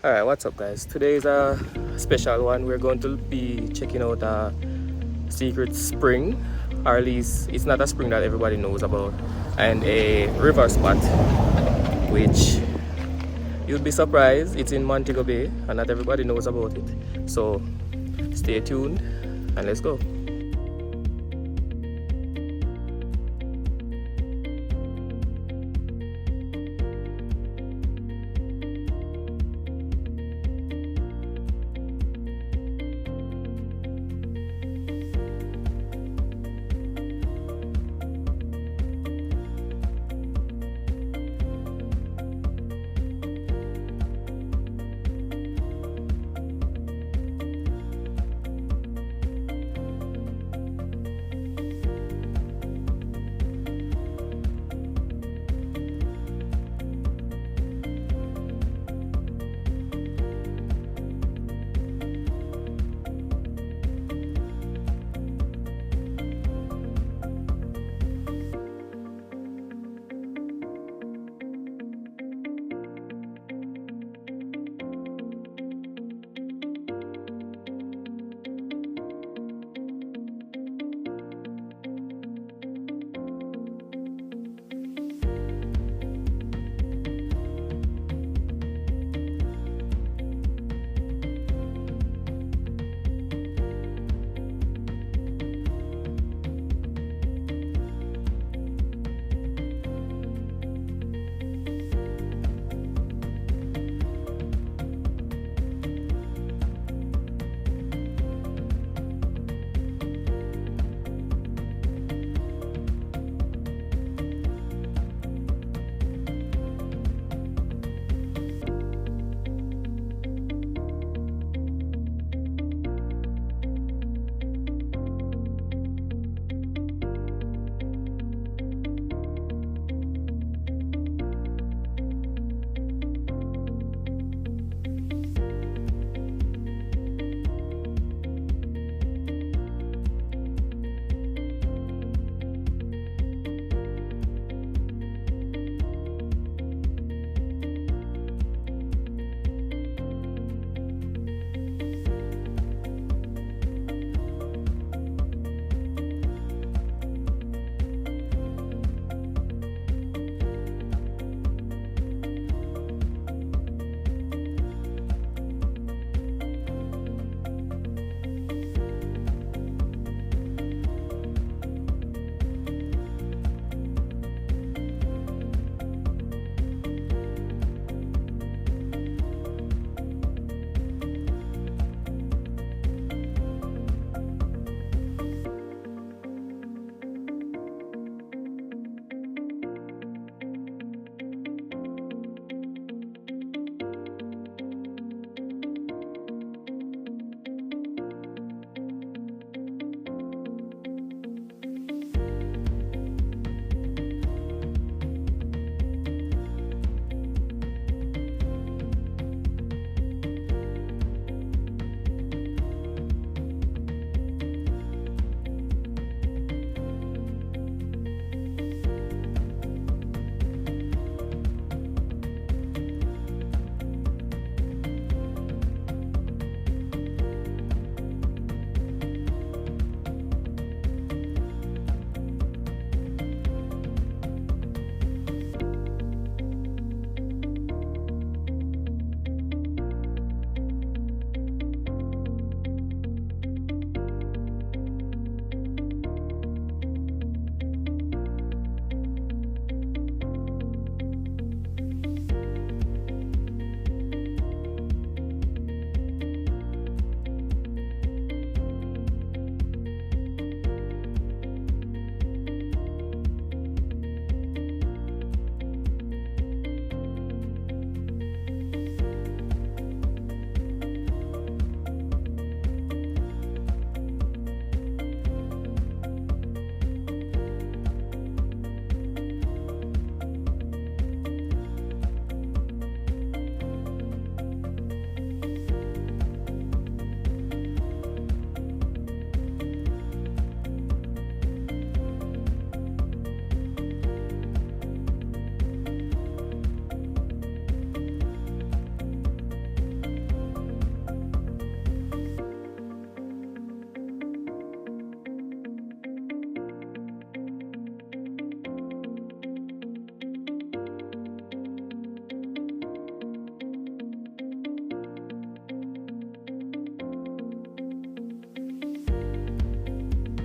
Alright, what's up, guys? Today is a special one. We're going to be checking out a secret spring, or at least it's not a spring that everybody knows about, and a river spot, which you'll be surprised it's in Montego Bay and not everybody knows about it. So stay tuned and let's go.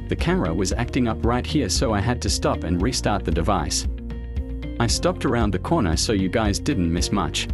The camera was acting up right here, so I had to stop and restart the device. I stopped around the corner so you guys didn't miss much.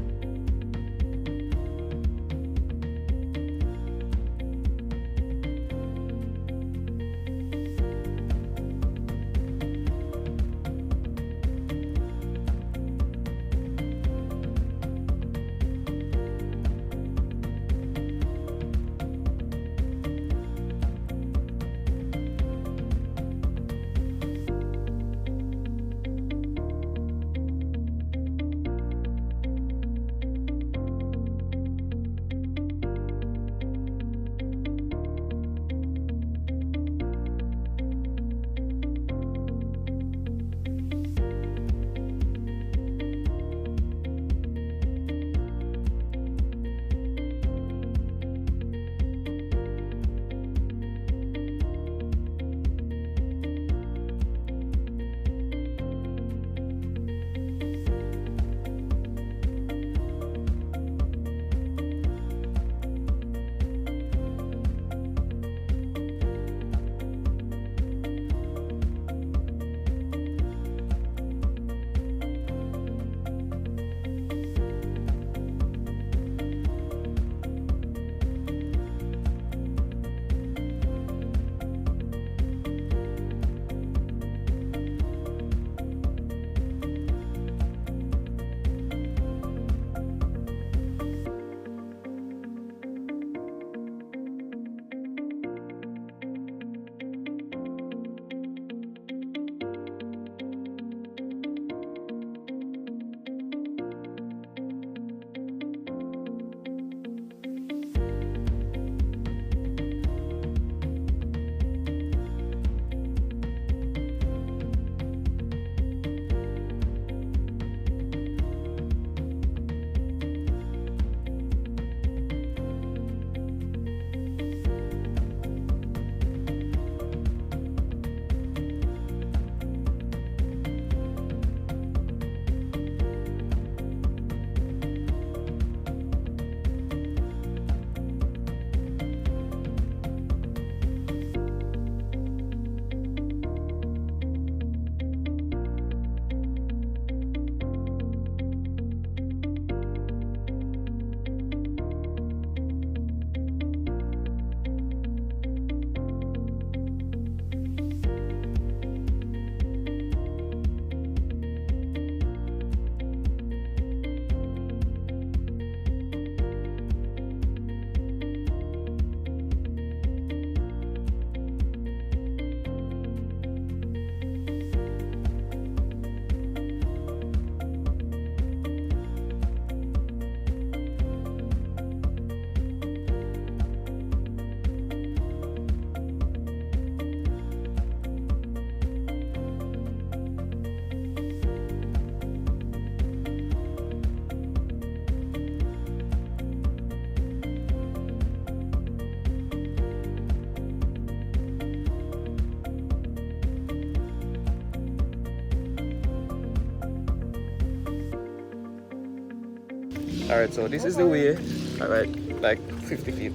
Alright, so this is the way, alright, like 50 feet.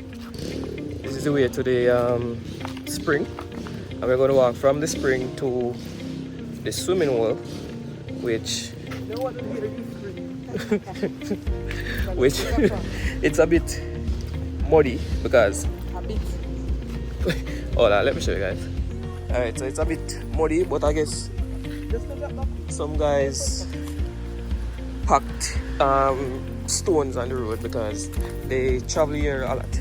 This is the way to the spring. And we're going to walk from the spring to the swimming hole, which which it's a bit muddy because hold on, let me show you guys. Alright, so it's a bit muddy, but I guess some guys packed stones on the road because they travel here a lot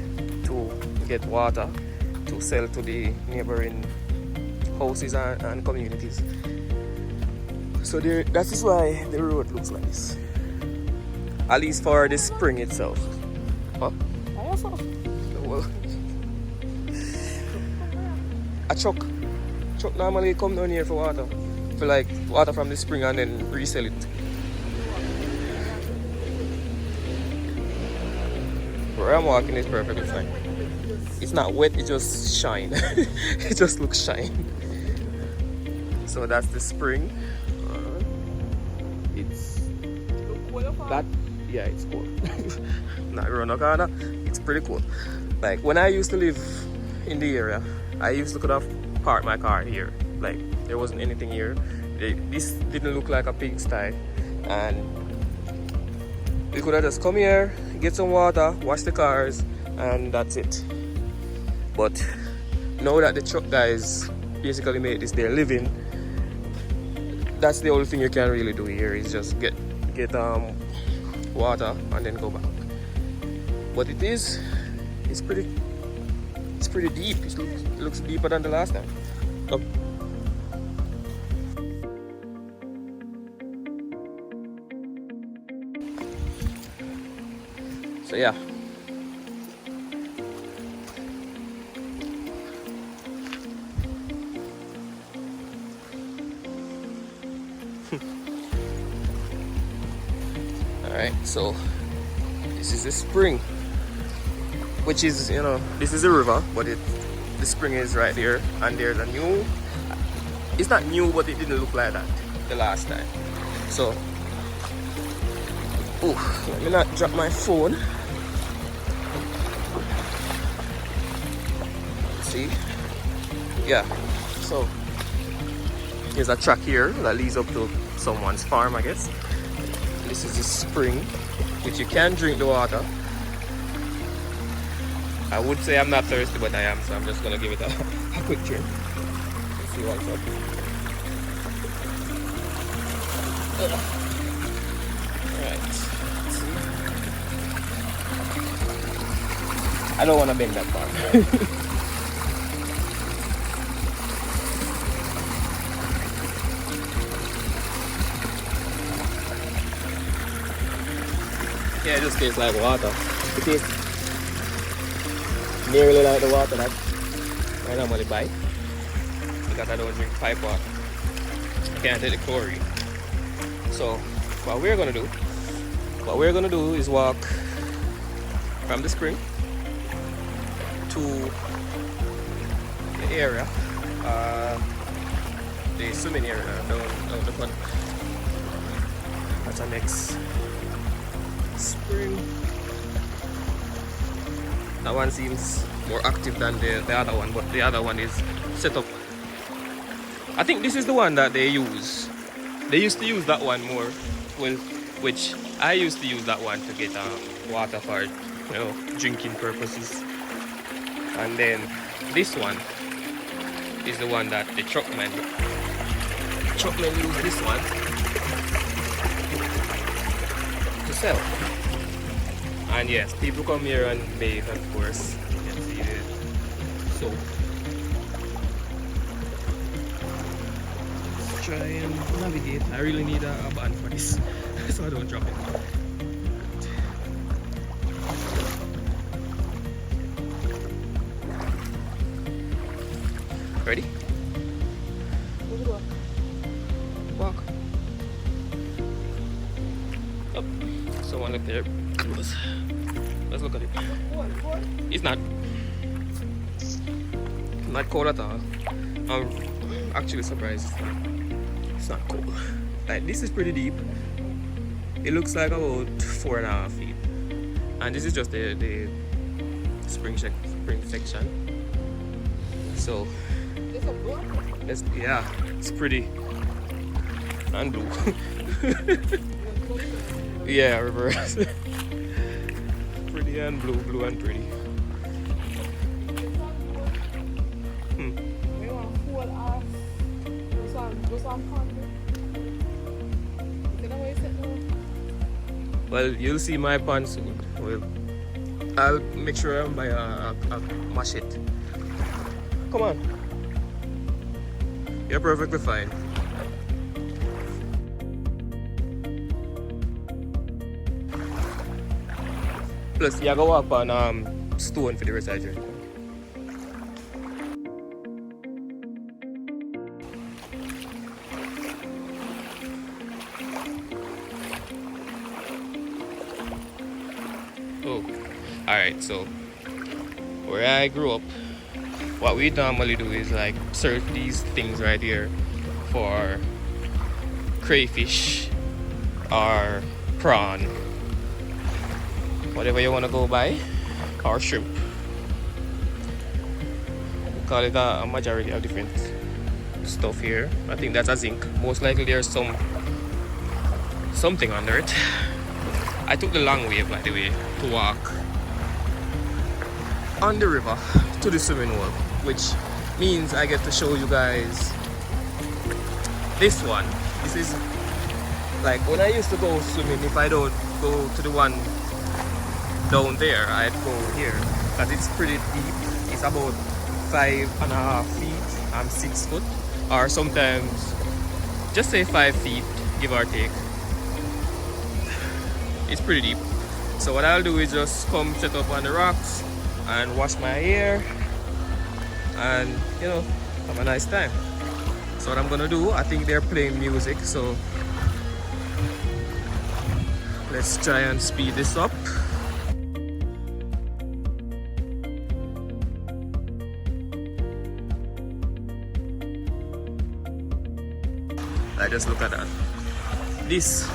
to get water to sell to the neighboring houses and communities. So that is why the road looks like this, at least for the spring itself. Huh? Well, a truck normally come down here for water, for like water from the spring, and then resell it. Where I'm walking is perfectly fine. It's not wet, it just shine. It just looks shine. So that's the spring. It's that, yeah, it's cool. Not around the corner, it's pretty cool. Like when I used to live in the area, I used to could have park my car here. Like there wasn't anything here. This didn't look like a pigsty, and we could have just come here, get some water, wash the cars, and that's it. But now that the truck guys basically made this their living, that's the only thing you can really do here is just get water and then go back. But it's pretty deep. It looks deeper than the last time. Look. So yeah. Alright, so this is the spring, which is, you know, this is a river, but the spring is right there, and there's a new, it's not new, but it didn't look like that the last time. So, oh, let me not drop my phone. See? Yeah, so there's a track here that leads up to someone's farm, I guess. This is the spring, which you can drink the water. I would say I'm not thirsty, but I am, so I'm just gonna give it a quick drink. Let's see what's up. Alright. I don't want to bend that far. Yeah, it just tastes like water. It tastes nearly like the water that I normally buy, because I don't drink pipe water. I can't take the chlorine. So what we're gonna do is walk from the spring to the area, the swimming area down the front. That's our next spring. That one seems more active than the other one, but the other one is set up. I think this is the one that they use. They used to use that one more, well, which I used to use that one to get water for, you know, drinking purposes. And then this one is the one that the truckmen use this one to sell. And yes, people come here and bathe, of course. You can see the soap. Let's try and navigate. I really need a band for this, so I don't drop it. Ready? Walk. Up. Someone look there. Let's look at it. It's not cold at all. I'm actually surprised it's not cold. Like, this is pretty deep. It looks like about 4.5 feet, and this is just the spring section. So yeah, it's pretty and blue. Yeah, reverse. Pretty and blue and pretty. Well, you'll see my pan soon. Well, I'll make sure I buy a machete. Come on. You're perfectly fine. Plus, you go up on stone for the rest of the journey. Oh, alright, so where I grew up, what we normally do is like search these things right here for crayfish or prawn, whatever you want to go by, or shrimp. call it a majority of different stuff here. I think that's a zinc. Most likely there's something under it. I took the long way, by the way, to walk on the river to the swimming hole, which means I get to show you guys this one. This is like when I used to go swimming, if I don't go to the one down there, I'd go here because it's pretty deep. It's about 5.5 feet. I'm 6 foot, or sometimes just say 5 feet, give or take. It's pretty deep. So what I'll do is just come set up on the rocks and wash my hair and, you know, have a nice time. So what I'm gonna do, I think they're playing music, so let's try and speed this up. I just look at that. This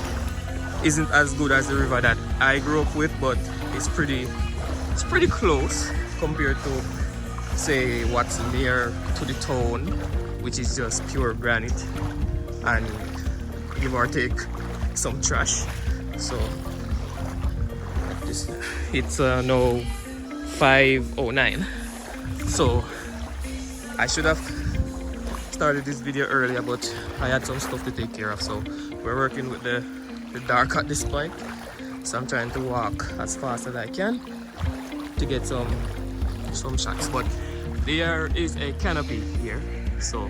isn't as good as the river that I grew up with, but it's pretty close compared to, say, what's near to the town, which is just pure granite and give or take some trash. So it's now 5:09. So I should have started this video earlier, but I had some stuff to take care of. So we're working with the dark at this point. So I'm trying to walk as fast as I can to get some shots. But there is a canopy here, so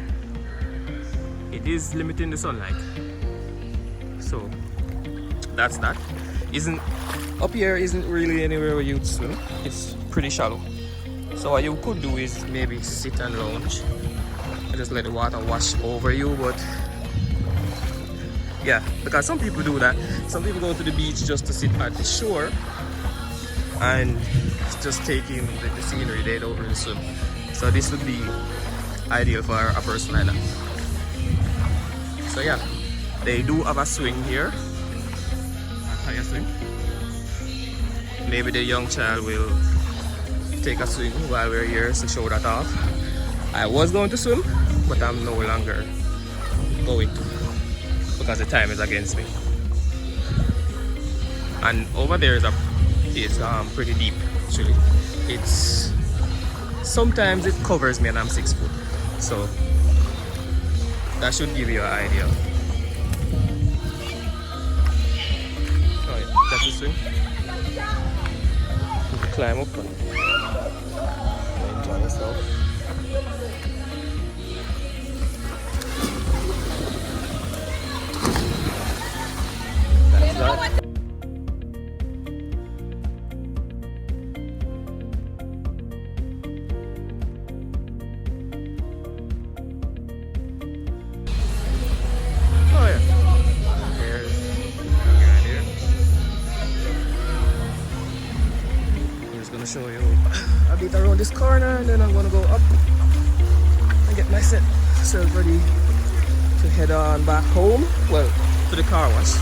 it is limiting the sunlight. So that's that. Up here isn't really anywhere where you'd swim. It's pretty shallow. So what you could do is maybe sit and lounge and just let the water wash over you. But yeah, because some people do that. Some people go to the beach just to sit at the shore and just take in the scenery. They don't really swim. So this would be ideal for a person like that. So yeah, they do have a swing here. A higher swing. Maybe the young child will take a swim while we're here to show that off. I was going to swim, but I'm no longer going to because the time is against me. And over there is pretty deep actually. It's sometimes it covers me and I'm 6 foot, so that should give you an idea. Oh yeah, that's the swing. You can climb up and enjoy yourself. That's that. Show you a bit around this corner, and then I'm gonna go up and get myself ready to head on back home. Well, to the car wash.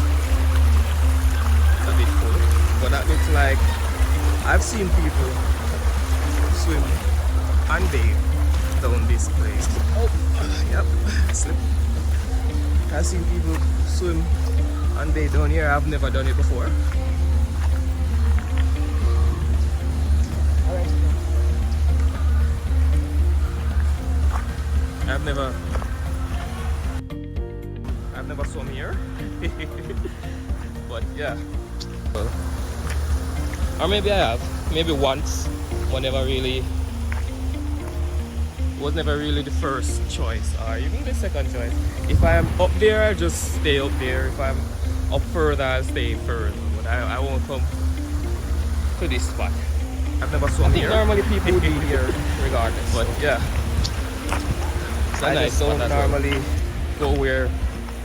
It's a bit cold, but that looks like I've seen people swim and bathe down this place. Oh, yep, slip. I've seen people swim and bathe down here. I've never done it before. I've never swum here. But yeah, or maybe I have, maybe once, was never really the first choice or even the second choice. If I'm up there, I just stay up there. If I'm up further, I'll stay further, but I won't come to this spot. I've never swum here. Normally people would be here regardless, but yeah, I just don't normally go where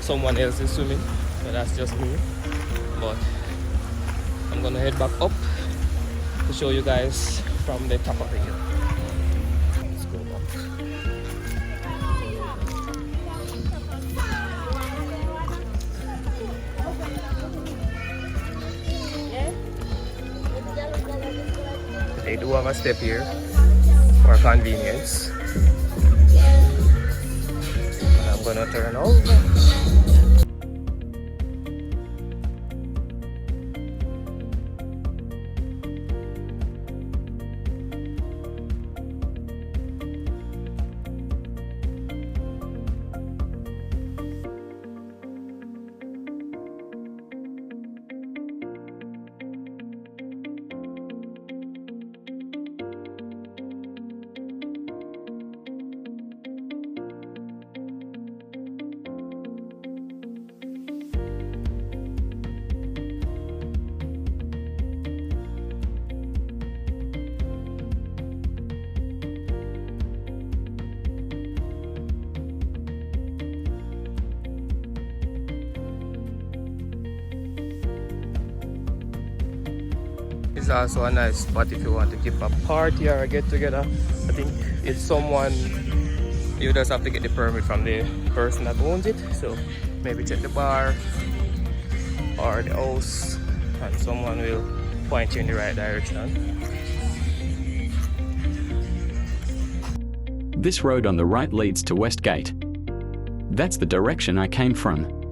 someone else is swimming, so that's just me. But I'm gonna head back up to show you guys from the top of the hill. Let's go up. They do have a step here for convenience. gonna turn over. It's also a nice spot if you want to keep a party or a get together. I think it's someone, you just have to get the permit from the person that owns it. So maybe check the bar or the house and someone will point you in the right direction. This road on the right leads to Westgate. That's the direction I came from.